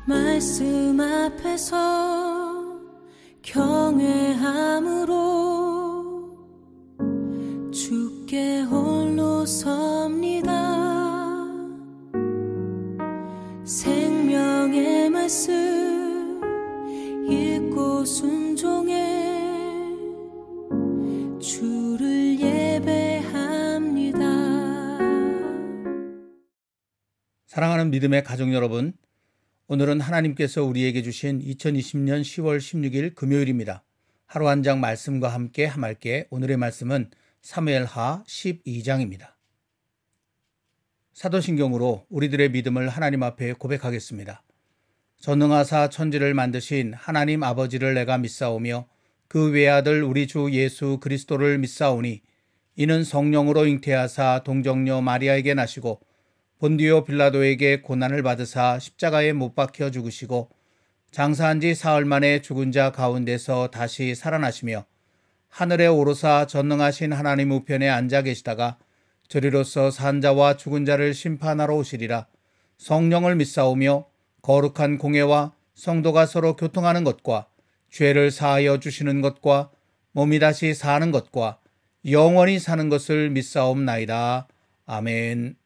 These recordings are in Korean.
말씀 앞에서 경외함으로 주께 홀로 섭니다. 생명의 말씀 읽고 순종해 주를 예배합니다. 사랑하는 믿음의 가족 여러분, 오늘은 하나님께서 우리에게 주신 2020년 10월 16일 금요일입니다. 하루 한 장 말씀과 함께 함께 오늘의 말씀은 사무엘하 12장입니다. 사도신경으로 우리들의 믿음을 하나님 앞에 고백하겠습니다. 전능하사 천지를 만드신 하나님 아버지를 내가 믿사오며 그 외아들 우리 주 예수 그리스도를 믿사오니 이는 성령으로 잉태하사 동정녀 마리아에게 나시고 본디오 빌라도에게 고난을 받으사 십자가에 못 박혀 죽으시고 장사한 지 사흘 만에 죽은 자 가운데서 다시 살아나시며 하늘에 오르사 전능하신 하나님 우편에 앉아 계시다가 저리로서 산 자와 죽은 자를 심판하러 오시리라. 성령을 믿사오며 거룩한 공예와 성도가 서로 교통하는 것과 죄를 사하여 주시는 것과 몸이 다시 사는 것과 영원히 사는 것을 믿사옵나이다. 아멘.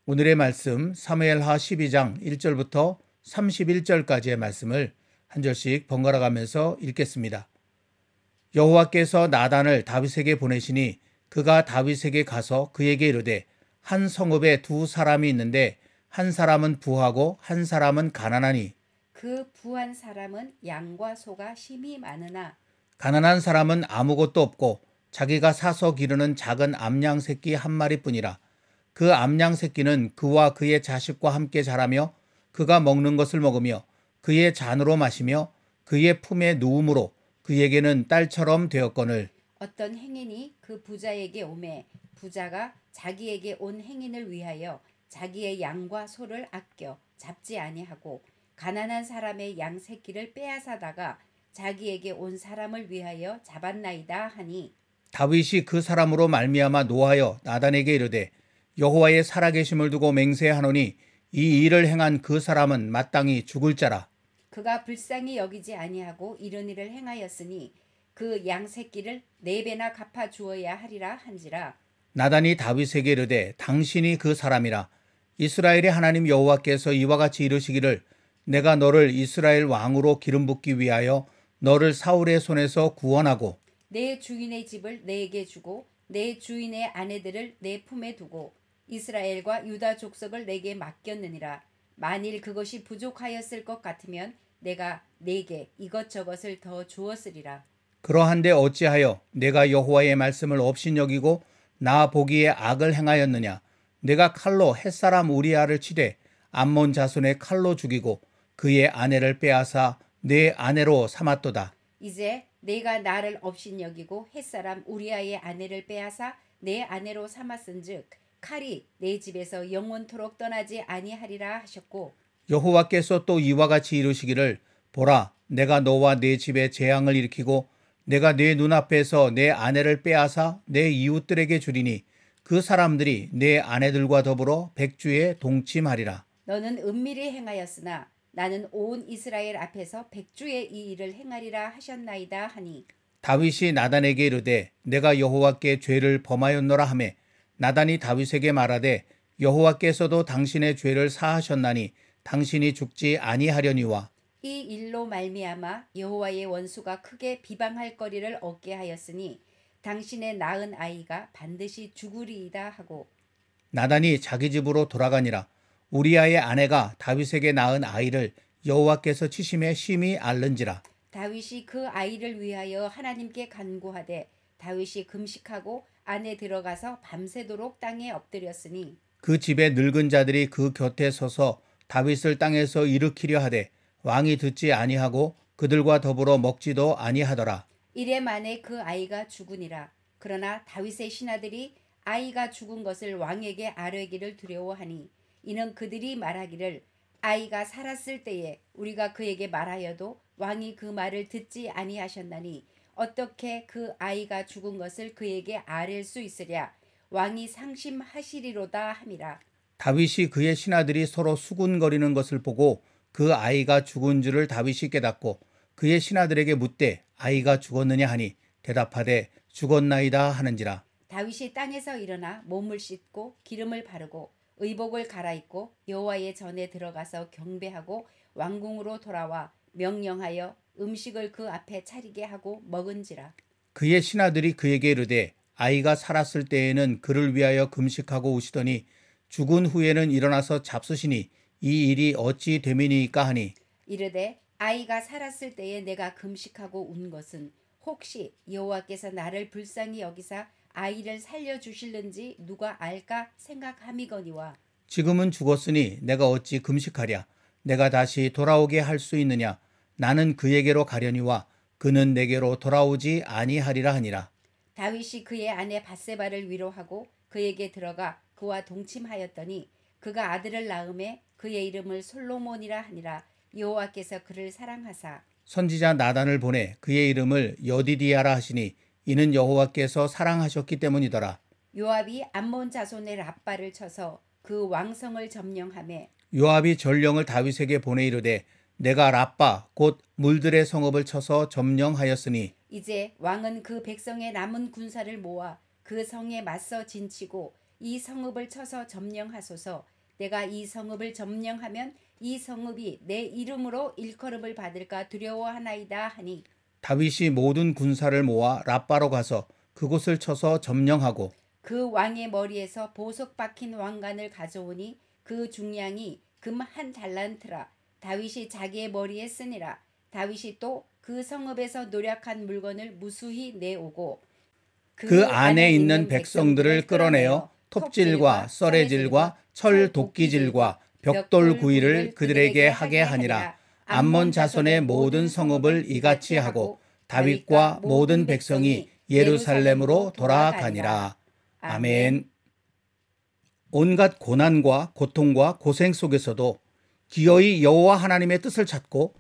오늘의 말씀 사무엘하 12장 1절부터 31절까지의 말씀을 한 절씩 번갈아 가면서 읽겠습니다. 여호와께서 나단을 다윗에게 보내시니 그가 다윗에게 가서 그에게 이르되 한 성읍에 두 사람이 있는데 한 사람은 부하고 한 사람은 가난하니 그 부한 사람은 양과 소가 심히 많으나 가난한 사람은 아무것도 없고 자기가 사서 기르는 작은 암양 새끼 한 마리뿐이라. 그 암양 새끼는 그와 그의 자식과 함께 자라며 그가 먹는 것을 먹으며 그의 잔으로 마시며 그의 품에 누움으로 그에게는 딸처럼 되었거늘. 어떤 행인이 그 부자에게 오매 부자가 자기에게 온 행인을 위하여 자기의 양과 소를 아껴 잡지 아니하고 가난한 사람의 양 새끼를 빼앗아다가 자기에게 온 사람을 위하여 잡았나이다 하니 다윗이 그 사람으로 말미암아 노하여 나단에게 이르되 여호와의 살아계심을 두고 맹세하노니 이 일을 행한 그 사람은 마땅히 죽을 자라. 그가 불쌍히 여기지 아니하고 이런 일을 행하였으니 그 양 새끼를 4배나 갚아 주어야 하리라 한지라. 나단이 다윗에게 이르되 당신이 그 사람이라. 이스라엘의 하나님 여호와께서 이와 같이 이르시기를 내가 너를 이스라엘 왕으로 기름 붓기 위하여 너를 사울의 손에서 구원하고 내 주인의 집을 내게 주고 내 주인의 아내들을 내 품에 두고 이스라엘과 유다 족속을 내게 맡겼느니라. 만일 그것이 부족하였을 것 같으면 내가 내게 이것저것을 더 주었으리라. 그러한데 어찌하여 내가 여호와의 말씀을 업신여기고 나 보기에 악을 행하였느냐. 내가 칼로 햇사람 우리아를 치되 암몬 자손의 칼로 죽이고 그의 아내를 빼앗아 내 아내로 삼았도다. 이제 내가 나를 업신여기고 햇사람 우리아의 아내를 빼앗아 내 아내로 삼았은즉 칼이 내 집에서 영원토록 떠나지 아니하리라 하셨고 여호와께서 또 이와 같이 이르시기를 보라 내가 너와 내 집에 재앙을 일으키고 내가 내 눈앞에서 내 아내를 빼앗아 내 이웃들에게 주리니 그 사람들이 내 아내들과 더불어 백주에 동침하리라. 너는 은밀히 행하였으나 나는 온 이스라엘 앞에서 백주의 이 일을 행하리라 하셨나이다 하니 다윗이 나단에게 이르되 내가 여호와께 죄를 범하였노라 하매 나단이 다윗에게 말하되 여호와께서도 당신의 죄를 사하셨나니 당신이 죽지 아니하려니와 이 일로 말미암아 여호와의 원수가 크게 비방할 거리를 얻게 하였으니 당신의 낳은 아이가 반드시 죽으리이다 하고 나단이 자기 집으로 돌아가니라. 우리아의 아내가 다윗에게 낳은 아이를 여호와께서 치심에 심히 앓는지라. 다윗이 그 아이를 위하여 하나님께 간구하되 다윗이 금식하고 안에 들어가서 밤새도록 땅에 엎드렸으니 그 집의 늙은 자들이 그 곁에 서서 다윗을 땅에서 일으키려 하되 왕이 듣지 아니하고 그들과 더불어 먹지도 아니하더라. 이래 만에 그 아이가 죽으니라. 그러나 다윗의 신하들이 아이가 죽은 것을 왕에게 아뢰기를 두려워하니 이는 그들이 말하기를 아이가 살았을 때에 우리가 그에게 말하여도 왕이 그 말을 듣지 아니하셨나니 어떻게 그 아이가 죽은 것을 그에게 아뢰 수 있으랴. 왕이 상심하시리로다 함이라. 다윗이 그의 신하들이 서로 수군거리는 것을 보고 그 아이가 죽은 줄을 다윗이 깨닫고 그의 신하들에게 묻되 아이가 죽었느냐 하니 대답하되 죽었나이다 하는지라. 다윗이 땅에서 일어나 몸을 씻고 기름을 바르고 의복을 갈아입고 여호와의 전에 들어가서 경배하고 왕궁으로 돌아와 명령하여 음식을 그 앞에 차리게 하고 먹은지라. 그의 신하들이 그에게 이르되 아이가 살았을 때에는 그를 위하여 금식하고 우시더니 죽은 후에는 일어나서 잡수시니 이 일이 어찌 됨이니까 하니 이르되 아이가 살았을 때에 내가 금식하고 운 것은 혹시 여호와께서 나를 불쌍히 여기사 아이를 살려주실는지 누가 알까 생각함이거니와. 지금은 죽었으니 내가 어찌 금식하랴. 내가 다시 돌아오게 할 수 있느냐. 나는 그에게로 가려니와 그는 내게로 돌아오지 아니하리라 하니라. 다윗이 그의 아내 밧세바를 위로하고 그에게 들어가 그와 동침하였더니 그가 아들을 낳음에 그의 이름을 솔로몬이라 하니라. 여호와께서 그를 사랑하사 선지자 나단을 보내 그의 이름을 여디디아라 하시니 이는 여호와께서 사랑하셨기 때문이더라. 요압이 암몬 자손의 랍바를 쳐서 그 왕성을 점령하매 요압이 전령을 다윗에게 보내 이르되 내가 랍바 곧 물들의 성읍을 쳐서 점령하였으니 이제 왕은 그 백성의 남은 군사를 모아 그 성에 맞서 진치고 이 성읍을 쳐서 점령하소서. 내가 이 성읍을 점령하면 이 성읍이 내 이름으로 일컬음을 받을까 두려워하나이다 하니 다윗이 모든 군사를 모아 랍바로 가서 그곳을 쳐서 점령하고 그 왕의 머리에서 보석 박힌 왕관을 가져오니 그 중량이 금 한 달란트라. 다윗이 자기의 머리에 쓰니라. 다윗이 또 그 성읍에서 노력한 물건을 무수히 내오고 그 안에 있는 백성들을 끌어내어 톱질과 썰애질과 철 도끼질과 벽돌 구이를 그들에게 하게 하니라. 암몬 자손의 모든 성읍을 이같이 하고 다윗과 모든 백성이 예루살렘으로 돌아가니라. 아멘. 온갖 고난과 고통과 고생 속에서도 기어이 여호와 하나님의 뜻을 찾고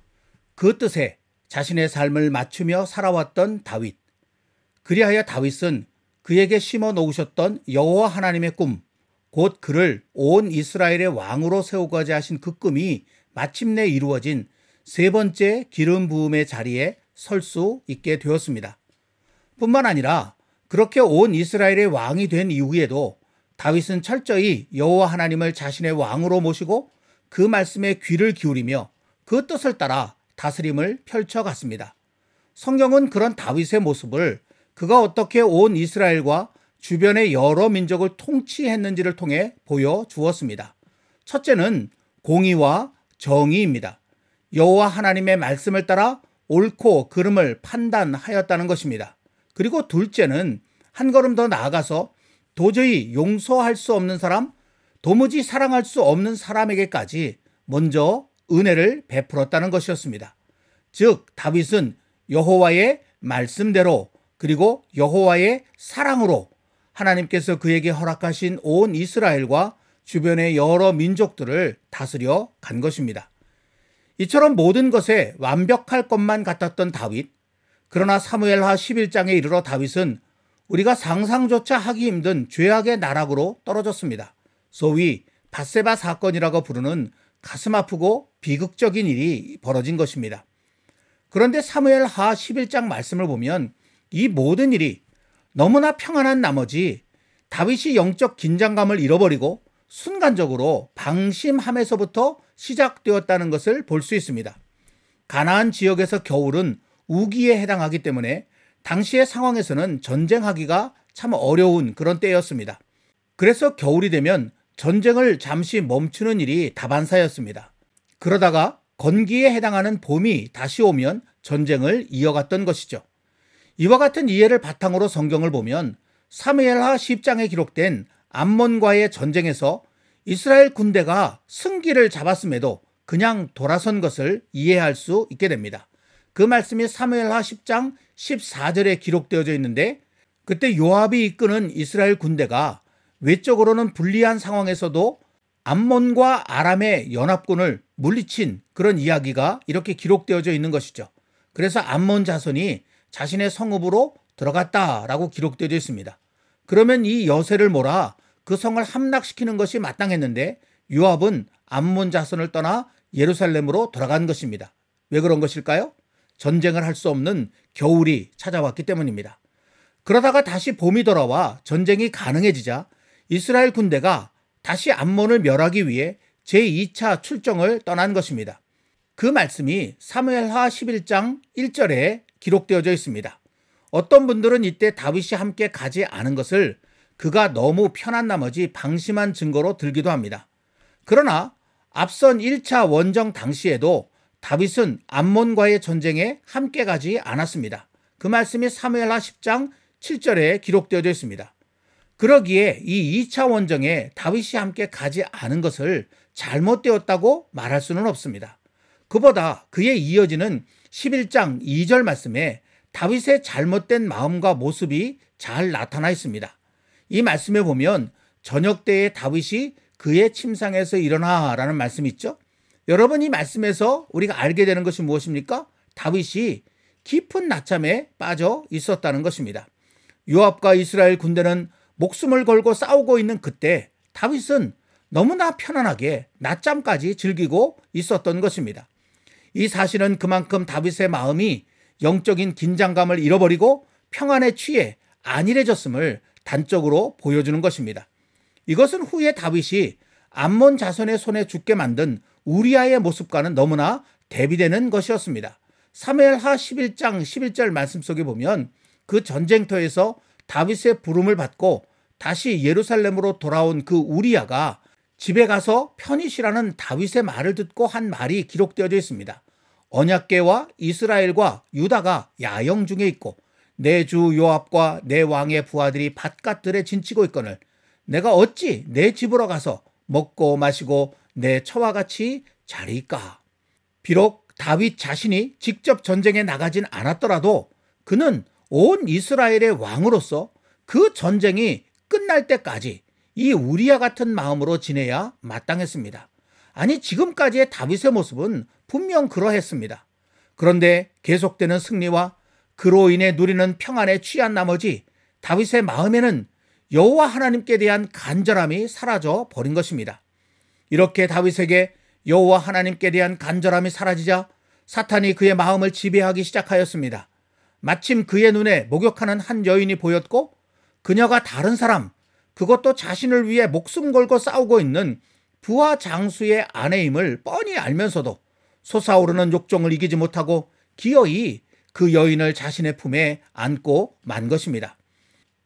그 뜻에 자신의 삶을 맞추며 살아왔던 다윗. 그리하여 다윗은 그에게 심어 놓으셨던 여호와 하나님의 꿈, 곧 그를 온 이스라엘의 왕으로 세우고자 하신 그 꿈이 마침내 이루어진 세 번째 기름 부음의 자리에 설 수 있게 되었습니다. 뿐만 아니라 그렇게 온 이스라엘의 왕이 된 이후에도 다윗은 철저히 여호와 하나님을 자신의 왕으로 모시고 그 말씀에 귀를 기울이며 그 뜻을 따라 다스림을 펼쳐갔습니다. 성경은 그런 다윗의 모습을 그가 어떻게 온 이스라엘과 주변의 여러 민족을 통치했는지를 통해 보여주었습니다. 첫째는 공의와 정의입니다. 여호와 하나님의 말씀을 따라 옳고 그름을 판단하였다는 것입니다. 그리고 둘째는 한 걸음 더 나아가서 도저히 용서할 수 없는 사람, 도무지 사랑할 수 없는 사람에게까지 먼저 은혜를 베풀었다는 것이었습니다. 즉 다윗은 여호와의 말씀대로 그리고 여호와의 사랑으로 하나님께서 그에게 허락하신 온 이스라엘과 주변의 여러 민족들을 다스려 간 것입니다. 이처럼 모든 것에 완벽할 것만 같았던 다윗. 그러나 사무엘하 11장에 이르러 다윗은 우리가 상상조차 하기 힘든 죄악의 나락으로 떨어졌습니다. 소위 밧세바 사건이라고 부르는 가슴 아프고 비극적인 일이 벌어진 것입니다. 그런데 사무엘하 11장 말씀을 보면 이 모든 일이 너무나 평안한 나머지 다윗이 영적 긴장감을 잃어버리고 순간적으로 방심함에서부터 시작되었다는 것을 볼 수 있습니다. 가나안 지역에서 겨울은 우기에 해당하기 때문에 당시의 상황에서는 전쟁하기가 참 어려운 그런 때였습니다. 그래서 겨울이 되면 전쟁을 잠시 멈추는 일이 다반사였습니다. 그러다가 건기에 해당하는 봄이 다시 오면 전쟁을 이어갔던 것이죠. 이와 같은 이해를 바탕으로 성경을 보면 사무엘하 10장에 기록된 암몬과의 전쟁에서 이스라엘 군대가 승기를 잡았음에도 그냥 돌아선 것을 이해할 수 있게 됩니다. 그 말씀이 사무엘하 10장 14절에 기록되어져 있는데 그때 요압이 이끄는 이스라엘 군대가 외적으로는 불리한 상황에서도 암몬과 아람의 연합군을 물리친 그런 이야기가 이렇게 기록되어져 있는 것이죠. 그래서 암몬 자손이 자신의 성읍으로 들어갔다라고 기록되어져 있습니다. 그러면 이 여세를 몰아 그 성을 함락시키는 것이 마땅했는데 요압은 암몬 자손을 떠나 예루살렘으로 돌아간 것입니다. 왜 그런 것일까요? 전쟁을 할 수 없는 겨울이 찾아왔기 때문입니다. 그러다가 다시 봄이 돌아와 전쟁이 가능해지자 이스라엘 군대가 다시 암몬을 멸하기 위해 제2차 출정을 떠난 것입니다. 그 말씀이 사무엘하 11장 1절에 기록되어져 있습니다. 어떤 분들은 이때 다윗이 함께 가지 않은 것을 그가 너무 편한 나머지 방심한 증거로 들기도 합니다. 그러나 앞선 1차 원정 당시에도 다윗은 암몬과의 전쟁에 함께 가지 않았습니다. 그 말씀이 사무엘하 10장 7절에 기록되어져 있습니다. 그러기에 이 2차 원정에 다윗이 함께 가지 않은 것을 잘못되었다고 말할 수는 없습니다. 그보다 그에 이어지는 11장 2절 말씀에 다윗의 잘못된 마음과 모습이 잘 나타나 있습니다. 이 말씀에 보면 저녁 때에 다윗이 그의 침상에서 일어나 라는 말씀이 있죠. 여러분, 이 말씀에서 우리가 알게 되는 것이 무엇입니까? 다윗이 깊은 낮잠에 빠져 있었다는 것입니다. 요압과 이스라엘 군대는 목숨을 걸고 싸우고 있는 그때 다윗은 너무나 편안하게 낮잠까지 즐기고 있었던 것입니다. 이 사실은 그만큼 다윗의 마음이 영적인 긴장감을 잃어버리고 평안에 취해 안일해졌음을 단적으로 보여주는 것입니다. 이것은 후에 다윗이 암몬 자손의 손에 죽게 만든 우리아의 모습과는 너무나 대비되는 것이었습니다. 사무엘하 11장 11절 말씀 속에 보면 그 전쟁터에서 다윗의 부름을 받고 다시 예루살렘으로 돌아온 그 우리아가 집에 가서 편히 쉬라는 다윗의 말을 듣고 한 말이 기록되어져 있습니다. 언약궤와 이스라엘과 유다가 야영 중에 있고 내 주 요압과 내 왕의 부하들이 밭갓들에 진치고 있거늘 내가 어찌 내 집으로 가서 먹고 마시고 내 처와 같이 자리이까. 비록 다윗 자신이 직접 전쟁에 나가진 않았더라도 그는 온 이스라엘의 왕으로서 그 전쟁이 끝날 때까지 이 우리아 같은 마음으로 지내야 마땅했습니다. 아니, 지금까지의 다윗의 모습은 분명 그러했습니다. 그런데 계속되는 승리와 그로 인해 누리는 평안에 취한 나머지 다윗의 마음에는 여호와 하나님께 대한 간절함이 사라져 버린 것입니다. 이렇게 다윗에게 여호와 하나님께 대한 간절함이 사라지자 사탄이 그의 마음을 지배하기 시작하였습니다. 마침 그의 눈에 목욕하는 한 여인이 보였고 그녀가 다른 사람, 그것도 자신을 위해 목숨 걸고 싸우고 있는 부하 장수의 아내임을 뻔히 알면서도 솟아오르는 욕정을 이기지 못하고 기어이 그 여인을 자신의 품에 안고 만 것입니다.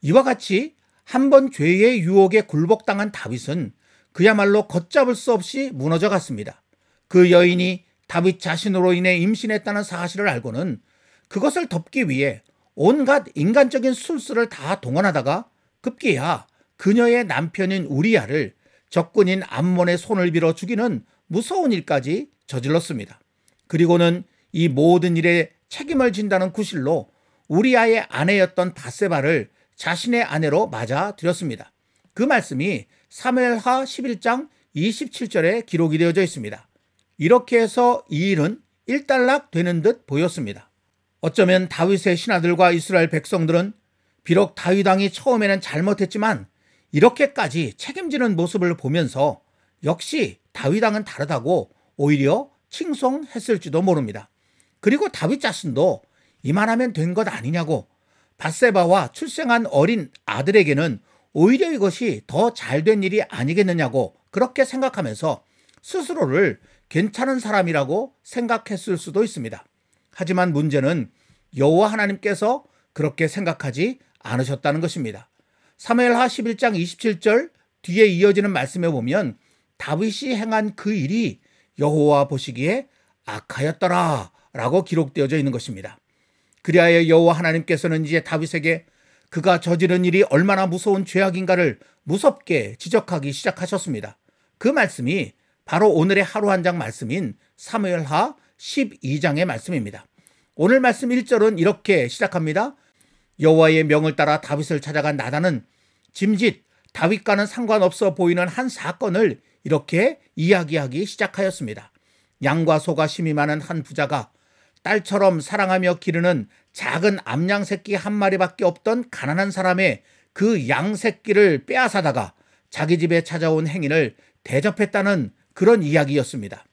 이와 같이 한 번 죄의 유혹에 굴복당한 다윗은 그야말로 걷잡을 수 없이 무너져 갔습니다. 그 여인이 다윗 자신으로 인해 임신했다는 사실을 알고는 그것을 덮기 위해 온갖 인간적인 술수를 다 동원하다가 급기야 그녀의 남편인 우리아를 적군인 암몬의 손을 빌어 죽이는 무서운 일까지 저질렀습니다. 그리고는 이 모든 일에 책임을 진다는 구실로 우리아의 아내였던 밧세바를 자신의 아내로 맞아들였습니다. 그 말씀이 사무엘하 11장 27절에 기록이 되어져 있습니다. 이렇게 해서 이 일은 일단락 되는 듯 보였습니다. 어쩌면 다윗의 신하들과 이스라엘 백성들은 비록 다윗 왕이 처음에는 잘못했지만 이렇게까지 책임지는 모습을 보면서 역시 다윗 왕은 다르다고 오히려 칭송했을지도 모릅니다. 그리고 다윗 자신도 이만하면 된 것 아니냐고, 밧세바와 출생한 어린 아들에게는 오히려 이것이 더 잘된 일이 아니겠느냐고 그렇게 생각하면서 스스로를 괜찮은 사람이라고 생각했을 수도 있습니다. 하지만 문제는 여호와 하나님께서 그렇게 생각하지 않으셨다는 것입니다. 사무엘하 11장 27절 뒤에 이어지는 말씀에 보면 다윗이 행한 그 일이 여호와 보시기에 악하였더라 라고 기록되어져 있는 것입니다. 그리하여 여호와 하나님께서는 이제 다윗에게 그가 저지른 일이 얼마나 무서운 죄악인가를 무섭게 지적하기 시작하셨습니다. 그 말씀이 바로 오늘의 하루 한 장 말씀인 사무엘하 12장의 말씀입니다. 오늘 말씀 1절은 이렇게 시작합니다. 여호와의 명을 따라 다윗을 찾아간 나단은 짐짓 다윗과는 상관없어 보이는 한 사건을 이렇게 이야기하기 시작하였습니다. 양과 소가 심이 많은 한 부자가 딸처럼 사랑하며 기르는 작은 암양 새끼 한 마리밖에 없던 가난한 사람의 그 양 새끼를 빼앗아다가 자기 집에 찾아온 행인을 대접했다는 그런 이야기였습니다.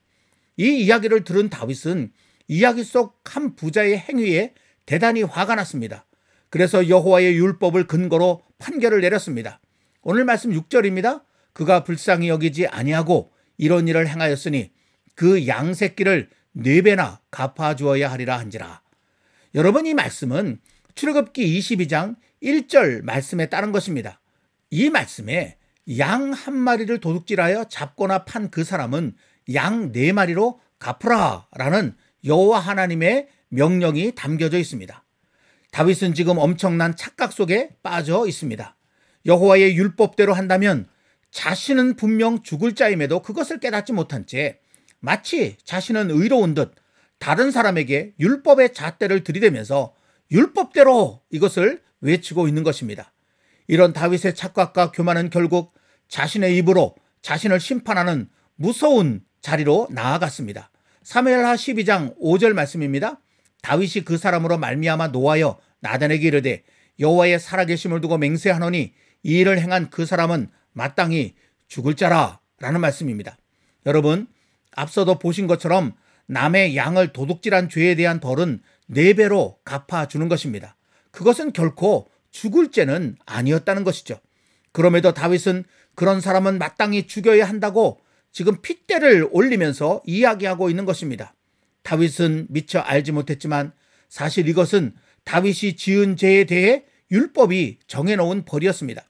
이 이야기를 들은 다윗은 이야기 속 한 부자의 행위에 대단히 화가 났습니다. 그래서 여호와의 율법을 근거로 판결을 내렸습니다. 오늘 말씀 6절입니다. 그가 불쌍히 여기지 아니하고 이런 일을 행하였으니 그 양새끼를 4배나 갚아주어야 하리라 한지라. 여러분, 이 말씀은 출애굽기 22장 1절 말씀에 따른 것입니다. 이 말씀에 양 1마리를 도둑질하여 잡거나 판 그 사람은 양 4마리로 갚으라 라는 여호와 하나님의 명령이 담겨져 있습니다. 다윗은 지금 엄청난 착각 속에 빠져 있습니다. 여호와의 율법대로 한다면 자신은 분명 죽을 자임에도 그것을 깨닫지 못한 채 마치 자신은 의로운 듯 다른 사람에게 율법의 잣대를 들이대면서 율법대로 이것을 외치고 있는 것입니다. 이런 다윗의 착각과 교만은 결국 자신의 입으로 자신을 심판하는 무서운 자리로 나아갔습니다. 사무엘하 12장 5절 말씀입니다. 다윗이 그 사람으로 말미암아 노하여 나단에게 이르되 여호와의 살아계심을 두고 맹세하노니 이 일을 행한 그 사람은 마땅히 죽을 자라 라는 말씀입니다. 여러분, 앞서도 보신 것처럼 남의 양을 도둑질한 죄에 대한 벌은 4배로 갚아주는 것입니다. 그것은 결코 죽을 죄는 아니었다는 것이죠. 그럼에도 다윗은 그런 사람은 마땅히 죽여야 한다고 지금 핏대를 올리면서 이야기하고 있는 것입니다. 다윗은 미처 알지 못했지만 사실 이것은 다윗이 지은 죄에 대해 율법이 정해놓은 벌이었습니다.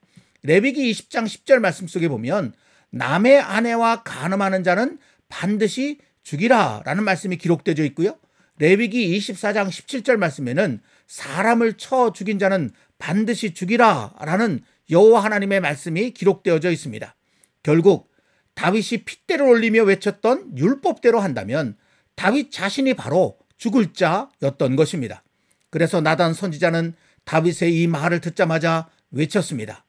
레위기 20장 10절 말씀 속에 보면 남의 아내와 간음하는 자는 반드시 죽이라 라는 말씀이 기록되어 있고요. 레위기 24장 17절 말씀에는 사람을 쳐 죽인 자는 반드시 죽이라 라는 여호와 하나님의 말씀이 기록되어져 있습니다. 결국 다윗이 핏대를 올리며 외쳤던 율법대로 한다면 다윗 자신이 바로 죽을 자였던 것입니다. 그래서 나단 선지자는 다윗의 이 말을 듣자마자 외쳤습니다.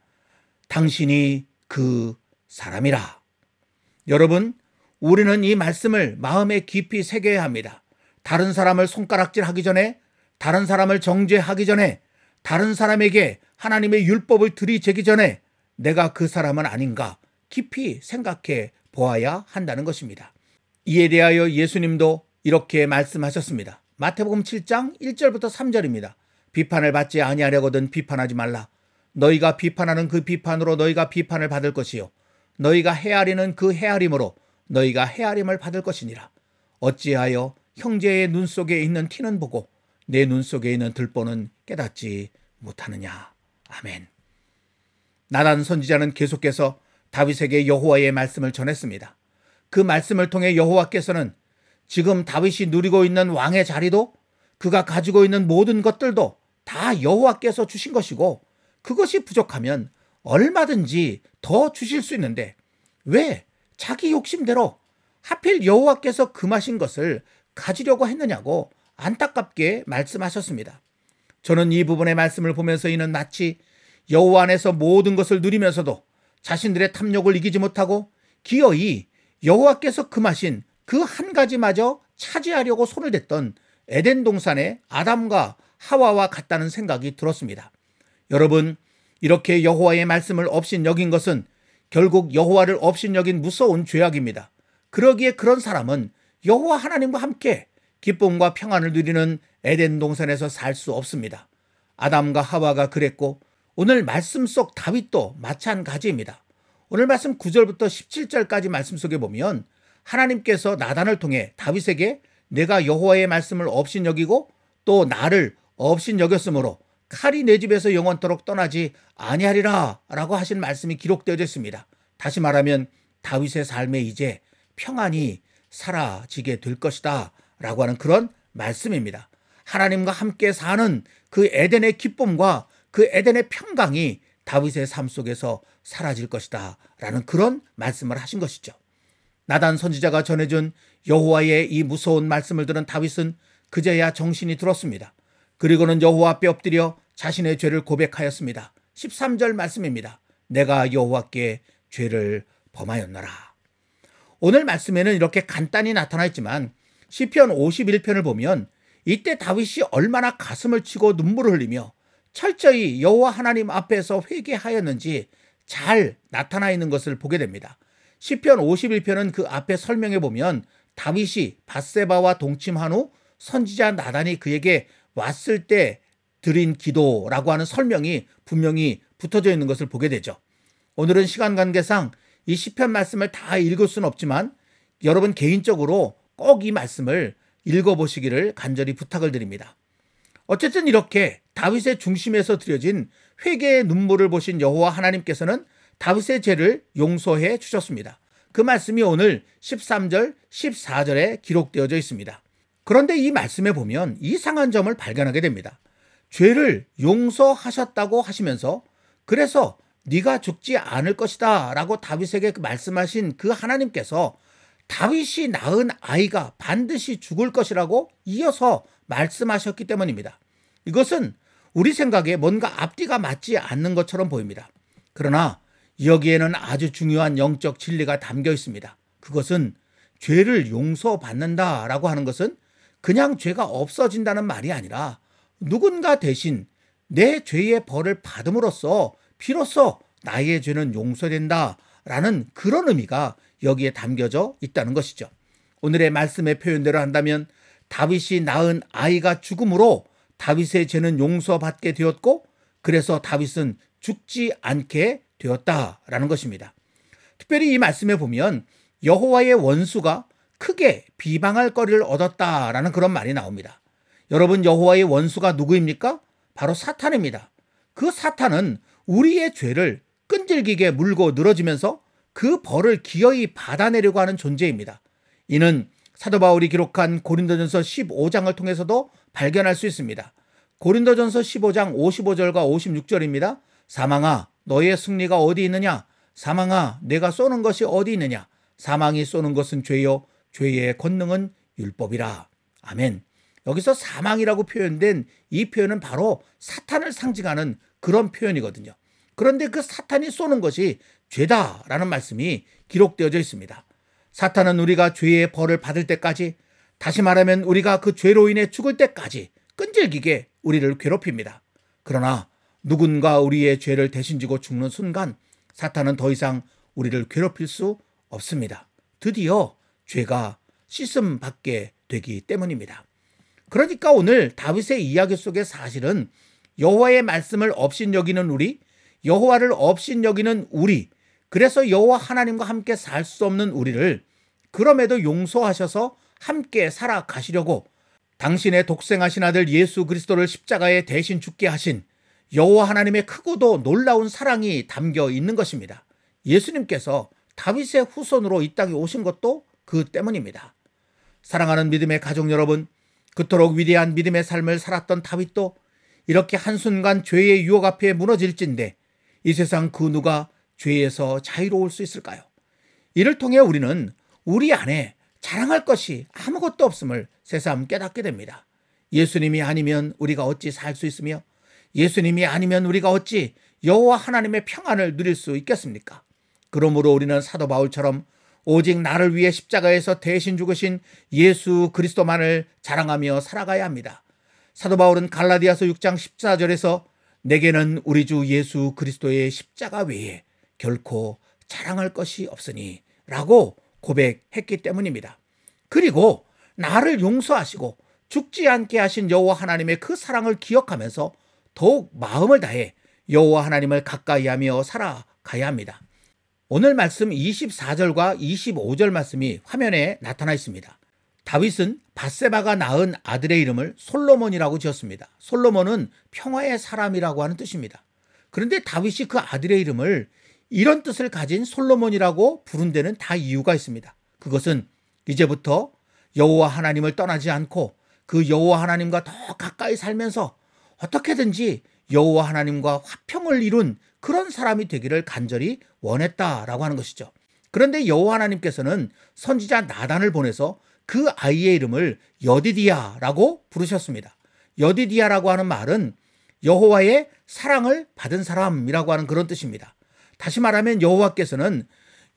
당신이 그 사람이라. 여러분, 우리는 이 말씀을 마음에 깊이 새겨야 합니다. 다른 사람을 손가락질하기 전에, 다른 사람을 정죄하기 전에, 다른 사람에게 하나님의 율법을 들이재기 전에 내가 그 사람은 아닌가 깊이 생각해 보아야 한다는 것입니다. 이에 대하여 예수님도 이렇게 말씀하셨습니다. 마태복음 7장 1절부터 3절입니다. 비판을 받지 아니하려거든 비판하지 말라. 너희가 비판하는 그 비판으로 너희가 비판을 받을 것이요 너희가 헤아리는 그 헤아림으로 너희가 헤아림을 받을 것이니라. 어찌하여 형제의 눈 속에 있는 티는 보고 내 눈 속에 있는 들보는 깨닫지 못하느냐. 아멘. 나단 선지자는 계속해서 다윗에게 여호와의 말씀을 전했습니다. 그 말씀을 통해 여호와께서는 지금 다윗이 누리고 있는 왕의 자리도 그가 가지고 있는 모든 것들도 다 여호와께서 주신 것이고 그것이 부족하면 얼마든지 더 주실 수 있는데 왜 자기 욕심대로 하필 여호와께서 금하신 것을 가지려고 했느냐고 안타깝게 말씀하셨습니다. 저는 이 부분의 말씀을 보면서 이는 마치 여호와 안에서 모든 것을 누리면서도 자신들의 탐욕을 이기지 못하고 기어이 여호와께서 금하신 그 한 가지마저 차지하려고 손을 댔던 에덴 동산의 아담과 하와와 같다는 생각이 들었습니다. 여러분, 이렇게 여호와의 말씀을 업신여긴 것은 결국 여호와를 업신여긴 무서운 죄악입니다. 그러기에 그런 사람은 여호와 하나님과 함께 기쁨과 평안을 누리는 에덴 동산에서 살 수 없습니다. 아담과 하와가 그랬고 오늘 말씀 속 다윗도 마찬가지입니다. 오늘 말씀 9절부터 17절까지 말씀 속에 보면 하나님께서 나단을 통해 다윗에게 내가 여호와의 말씀을 업신여기고 또 나를 업신여겼으므로 칼이 내 집에서 영원토록 떠나지 아니하리라 라고 하신 말씀이 기록되어 있습니다. 다시 말하면 다윗의 삶에 이제 평안이 사라지게 될 것이다 라고 하는 그런 말씀입니다. 하나님과 함께 사는 그 에덴의 기쁨과 그 에덴의 평강이 다윗의 삶 속에서 사라질 것이다 라는 그런 말씀을 하신 것이죠. 나단 선지자가 전해준 여호와의 이 무서운 말씀을 들은 다윗은 그제야 정신이 들었습니다. 그리고는 여호와 앞에 엎드려 자신의 죄를 고백하였습니다. 13절 말씀입니다. 내가 여호와께 죄를 범하였노라. 오늘 말씀에는 이렇게 간단히 나타나 있지만 시편 51편을 보면 이때 다윗이 얼마나 가슴을 치고 눈물을 흘리며 철저히 여호와 하나님 앞에서 회개하였는지 잘 나타나 있는 것을 보게 됩니다. 시편 51편은 그 앞에 설명해 보면 다윗이 밧세바와 동침한 후 선지자 나단이 그에게 왔을 때 드린 기도라고 하는 설명이 분명히 붙어져 있는 것을 보게 되죠. 오늘은 시간 관계상 이 시편 말씀을 다 읽을 수는 없지만 여러분 개인적으로 꼭 이 말씀을 읽어보시기를 간절히 부탁을 드립니다. 어쨌든 이렇게 다윗의 중심에서 드려진 회개의 눈물을 보신 여호와 하나님께서는 다윗의 죄를 용서해 주셨습니다. 그 말씀이 오늘 13절, 14절에 기록되어져 있습니다. 그런데 이 말씀에 보면 이상한 점을 발견하게 됩니다. 죄를 용서하셨다고 하시면서 그래서 네가 죽지 않을 것이다 라고 다윗에게 말씀하신 그 하나님께서 다윗이 낳은 아이가 반드시 죽을 것이라고 이어서 말씀하셨기 때문입니다. 이것은 우리 생각에 뭔가 앞뒤가 맞지 않는 것처럼 보입니다. 그러나 여기에는 아주 중요한 영적 진리가 담겨 있습니다. 그것은 죄를 용서받는다라고 하는 것은 그냥 죄가 없어진다는 말이 아니라 누군가 대신 내 죄의 벌을 받음으로써 비로소 나의 죄는 용서된다라는 그런 의미가 여기에 담겨져 있다는 것이죠. 오늘의 말씀의 표현대로 한다면 다윗이 낳은 아이가 죽음으로 다윗의 죄는 용서받게 되었고 그래서 다윗은 죽지 않게 되었다라는 것입니다. 특별히 이 말씀에 보면 여호와의 원수가 크게 비방할 거리를 얻었다라는 그런 말이 나옵니다. 여러분, 여호와의 원수가 누구입니까? 바로 사탄입니다. 그 사탄은 우리의 죄를 끈질기게 물고 늘어지면서 그 벌을 기어이 받아내려고 하는 존재입니다. 이는 사도 바울이 기록한 고린도전서 15장을 통해서도 발견할 수 있습니다. 고린도전서 15장 55절과 56절입니다. 사망아, 너의 승리가 어디 있느냐? 사망아, 내가 쏘는 것이 어디 있느냐? 사망이 쏘는 것은 죄요, 죄의 권능은 율법이라. 아멘. 여기서 사망이라고 표현된 이 표현은 바로 사탄을 상징하는 그런 표현이거든요. 그런데 그 사탄이 쏘는 것이 죄다라는 말씀이 기록되어져 있습니다. 사탄은 우리가 죄의 벌을 받을 때까지, 다시 말하면 우리가 그 죄로 인해 죽을 때까지 끈질기게 우리를 괴롭힙니다. 그러나 누군가 우리의 죄를 대신 지고 죽는 순간 사탄은 더 이상 우리를 괴롭힐 수 없습니다. 드디어 죄가 씻음받게 되기 때문입니다. 그러니까 오늘 다윗의 이야기 속의 사실은 여호와의 말씀을 업신여기는 우리, 여호와를 업신여기는 우리, 그래서 여호와 하나님과 함께 살 수 없는 우리를 그럼에도 용서하셔서 함께 살아가시려고 당신의 독생하신 아들 예수 그리스도를 십자가에 대신 죽게 하신 여호와 하나님의 크고도 놀라운 사랑이 담겨 있는 것입니다. 예수님께서 다윗의 후손으로 이 땅에 오신 것도 그 때문입니다. 사랑하는 믿음의 가족 여러분, 그토록 위대한 믿음의 삶을 살았던 다윗도 이렇게 한순간 죄의 유혹 앞에 무너질진데 이 세상 그 누가 죄에서 자유로울 수 있을까요? 이를 통해 우리는 우리 안에 자랑할 것이 아무것도 없음을 새삼 깨닫게 됩니다. 예수님이 아니면 우리가 어찌 살 수 있으며 예수님이 아니면 우리가 어찌 여호와 하나님의 평안을 누릴 수 있겠습니까? 그러므로 우리는 사도 바울처럼 오직 나를 위해 십자가에서 대신 죽으신 예수 그리스도만을 자랑하며 살아가야 합니다. 사도 바울은 갈라디아서 6장 14절에서 내게는 우리 주 예수 그리스도의 십자가 외에 결코 자랑할 것이 없으니 라고 고백했기 때문입니다. 그리고 나를 용서하시고 죽지 않게 하신 여호와 하나님의 그 사랑을 기억하면서 더욱 마음을 다해 여호와 하나님을 가까이하며 살아가야 합니다. 오늘 말씀 24절과 25절 말씀이 화면에 나타나 있습니다. 다윗은 밧세바가 낳은 아들의 이름을 솔로몬이라고 지었습니다. 솔로몬은 평화의 사람이라고 하는 뜻입니다. 그런데 다윗이 그 아들의 이름을 이런 뜻을 가진 솔로몬이라고 부른 데는 다 이유가 있습니다. 그것은 이제부터 여호와 하나님을 떠나지 않고 그 여호와 하나님과 더 가까이 살면서 어떻게든지 여호와 하나님과 화평을 이룬 그런 사람이 되기를 간절히 원했다라고 하는 것이죠. 그런데 여호와 하나님께서는 선지자 나단을 보내서 그 아이의 이름을 여디디야라고 부르셨습니다. 여디디야라고 하는 말은 여호와의 사랑을 받은 사람이라고 하는 그런 뜻입니다. 다시 말하면 여호와께서는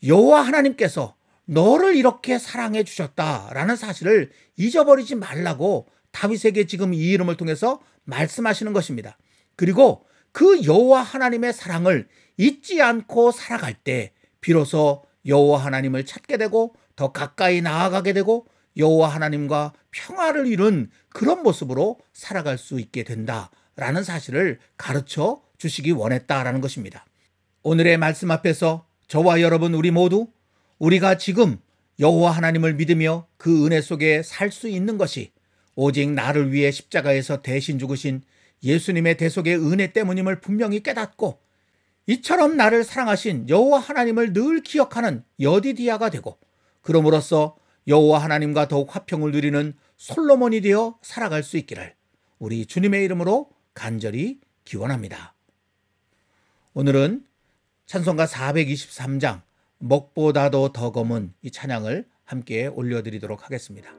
여호와 하나님께서 너를 이렇게 사랑해 주셨다라는 사실을 잊어버리지 말라고 다윗에게 지금 이 이름을 통해서 말씀하시는 것입니다. 그리고 그 여호와 하나님의 사랑을 잊지 않고 살아갈 때 비로소 여호와 하나님을 찾게 되고 더 가까이 나아가게 되고 여호와 하나님과 평화를 이룬 그런 모습으로 살아갈 수 있게 된다라는 사실을 가르쳐 주시기 원했다라는 것입니다. 오늘의 말씀 앞에서 저와 여러분 우리 모두 우리가 지금 여호와 하나님을 믿으며 그 은혜 속에 살 수 있는 것이 오직 나를 위해 십자가에서 대신 죽으신 예수님의 대속의 은혜 때문임을 분명히 깨닫고 이처럼 나를 사랑하신 여호와 하나님을 늘 기억하는 여디디아가 되고 그럼으로써 여호와 하나님과 더욱 화평을 누리는 솔로몬이 되어 살아갈 수 있기를 우리 주님의 이름으로 간절히 기원합니다. 오늘은 찬송가 423장 먹보다도 더 검은 이 찬양을 함께 올려드리도록 하겠습니다.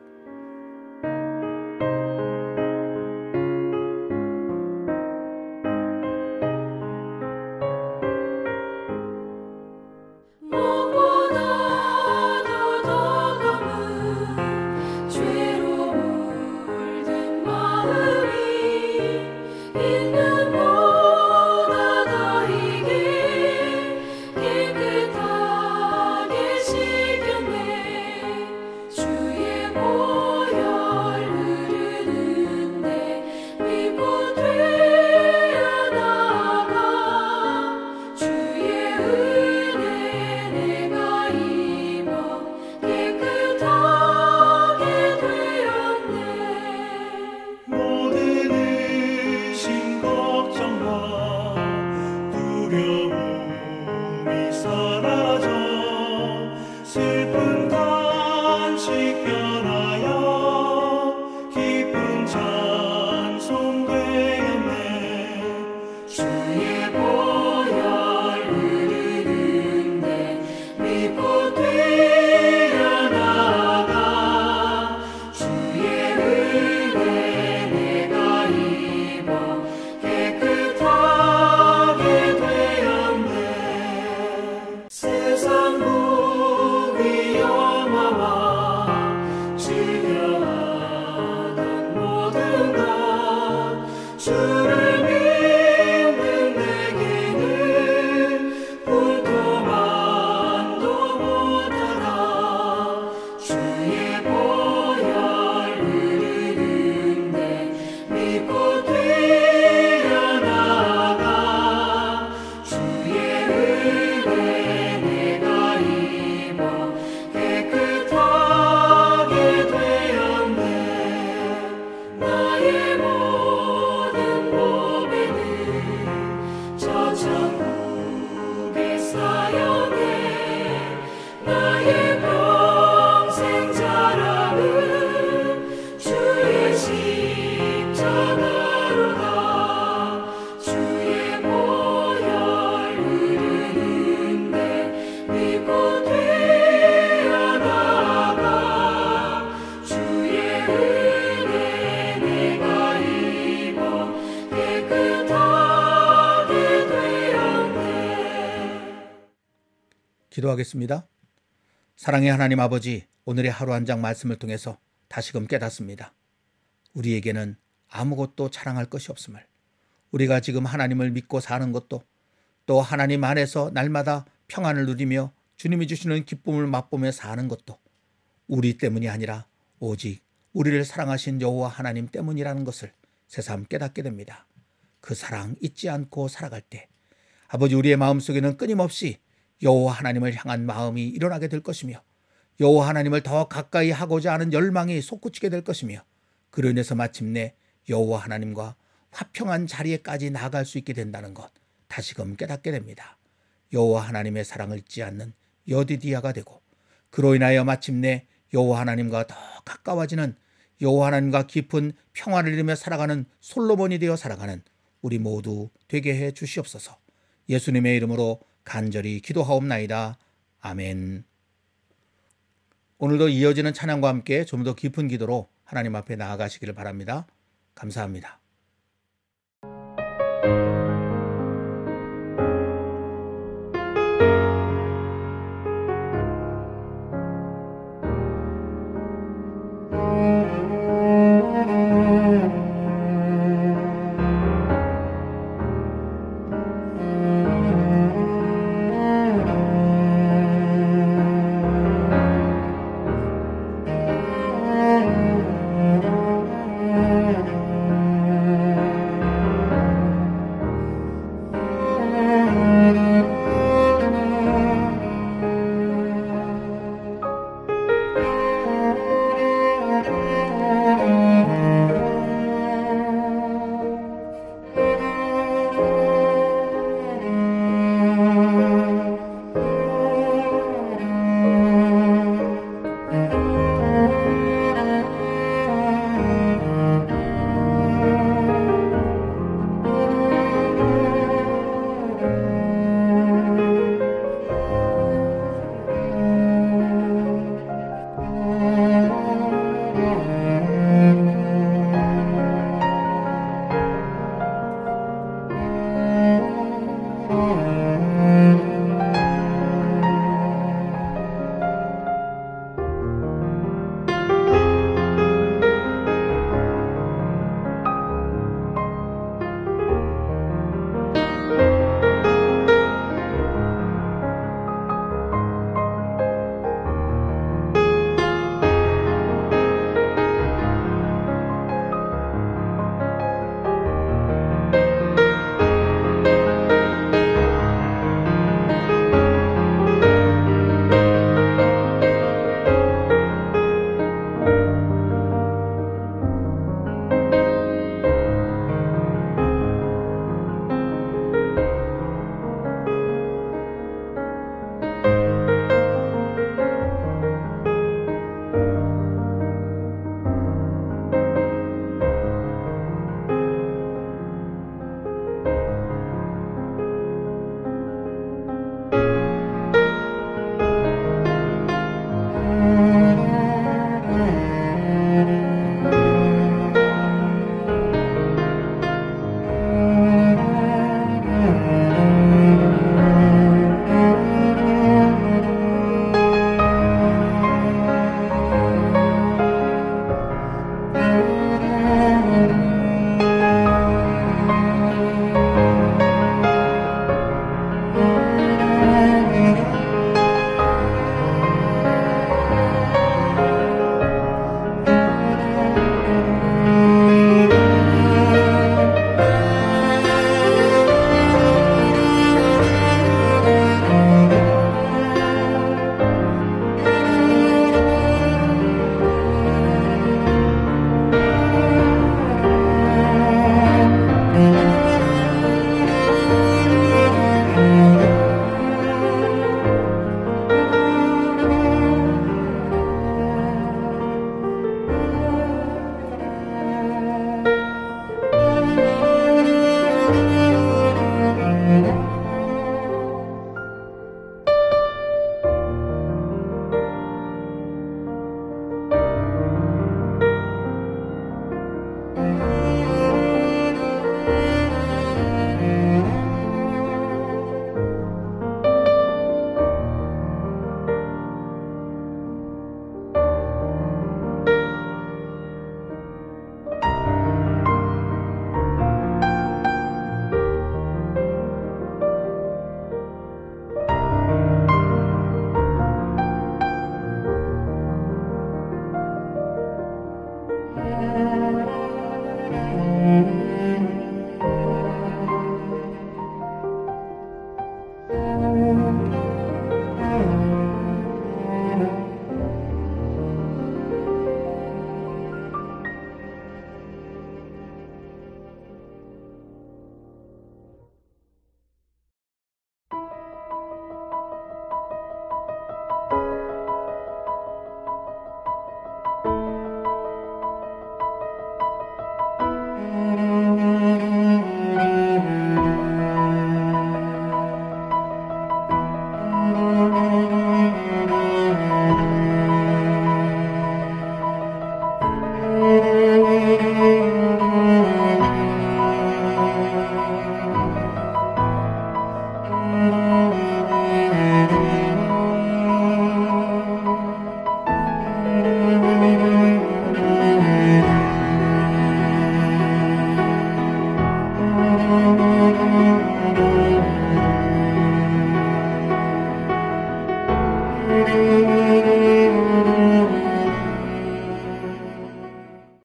기도하겠습니다. 사랑의 하나님 아버지, 오늘의 하루 한 장 말씀을 통해서 다시금 깨닫습니다. 우리에게는 아무것도 자랑할 것이 없음을, 우리가 지금 하나님을 믿고 사는 것도 또 하나님 안에서 날마다 평안을 누리며 주님이 주시는 기쁨을 맛보며 사는 것도 우리 때문이 아니라 오직 우리를 사랑하신 여호와 하나님 때문이라는 것을 새삼 깨닫게 됩니다. 그 사랑 잊지 않고 살아갈 때 아버지, 우리의 마음속에는 끊임없이 여호와 하나님을 향한 마음이 일어나게 될 것이며 여호와 하나님을 더 가까이 하고자 하는 열망이 솟구치게 될 것이며 그로 인해서 마침내 여호와 하나님과 화평한 자리에까지 나아갈 수 있게 된다는 것 다시금 깨닫게 됩니다. 여호와 하나님의 사랑을 잊지 않는 여디디아가 되고 그로 인하여 마침내 여호와 하나님과 더 가까워지는 여호와 하나님과 깊은 평화를 이루며 살아가는 솔로몬이 되어 살아가는 우리 모두 되게 해 주시옵소서. 예수님의 이름으로 간절히 기도하옵나이다. 아멘. 오늘도 이어지는 찬양과 함께 좀 더 깊은 기도로 하나님 앞에 나아가시기를 바랍니다. 감사합니다.